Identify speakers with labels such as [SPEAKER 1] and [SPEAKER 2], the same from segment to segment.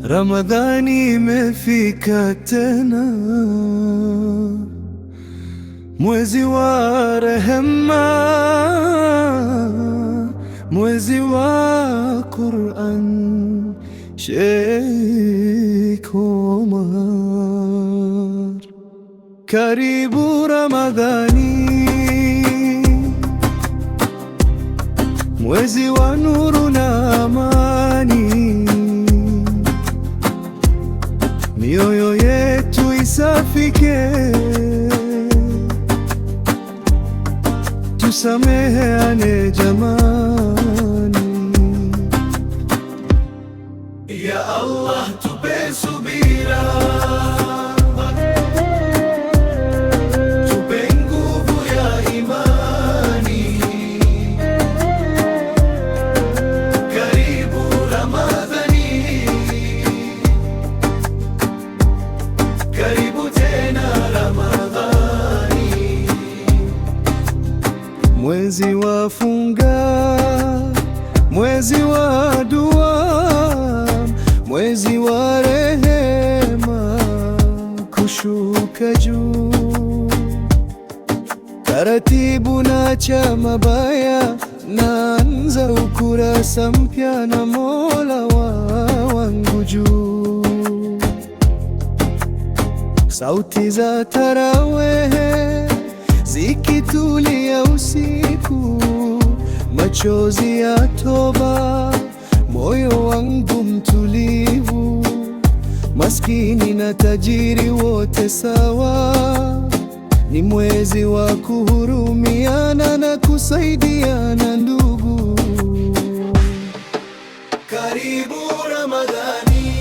[SPEAKER 1] Ramadhani imefika tena, mwezi wa rehema, mwezi wa Qur'an. Sheikh Omar, karibu Ramadhani, mwezi wa nuru na amani. Mioyo yetu isafike, tusameheane jamani. Ya Allah, tupe subira, tupe nguvu ya imani. Karibu Ramadhani, karibu tena Ramadhani. Mwezi wa funga, mwezi wa dua, mwezi wa rehema kushuka juu. Taratibu nacha mabaya, naanza ukurasa mpya na Mola wangu juu. Sauti za tarawehe zikitulia usiku, machozi ya toba, moyo wangu mtulivu. Maskini na tajiri wote sawa, ni mwezi wa kuhurumiana na kusaidiana ndugu. Karibu Ramadhani,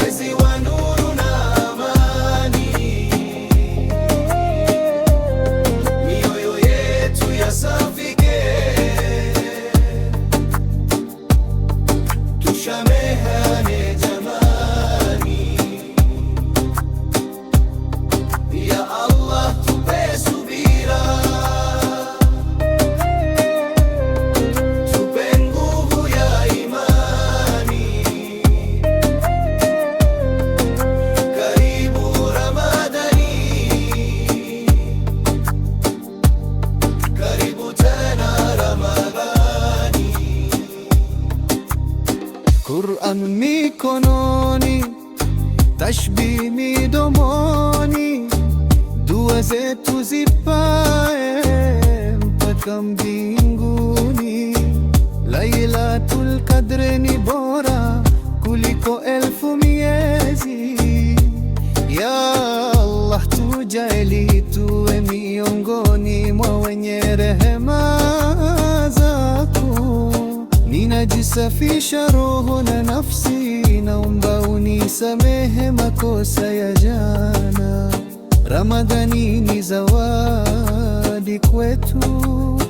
[SPEAKER 1] mwezi wa nuru na amani. Mioyo yetu yasafike, tusameheane jamani. Ya Allah, tupe subira, tupe nguvu ya imani. Karibu Ramadhani, karibu tena Ramadhani. Qur'an mikononi, tashbih midomoni, dua zetu zipae mpaka mbinguni. Lailatul Qadr ni bora kuliko 1000 miezi. Ya Allah, tujalie tuwe miongoni mwa wenye rehema zako. Ninajisafisha roho na nafsi, naomba unisamehe makosa ya jana. Ramadhani ni zawadi kwetu,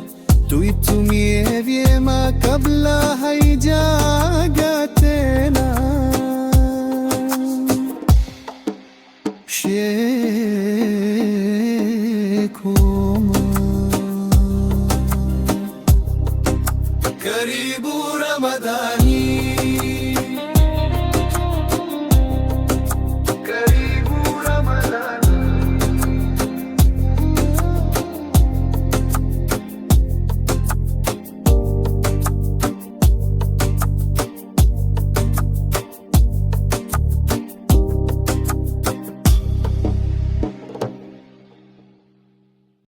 [SPEAKER 1] tuitumie vyema kabla haijaga tena. Sheikh Omar, karibu Ramadhani.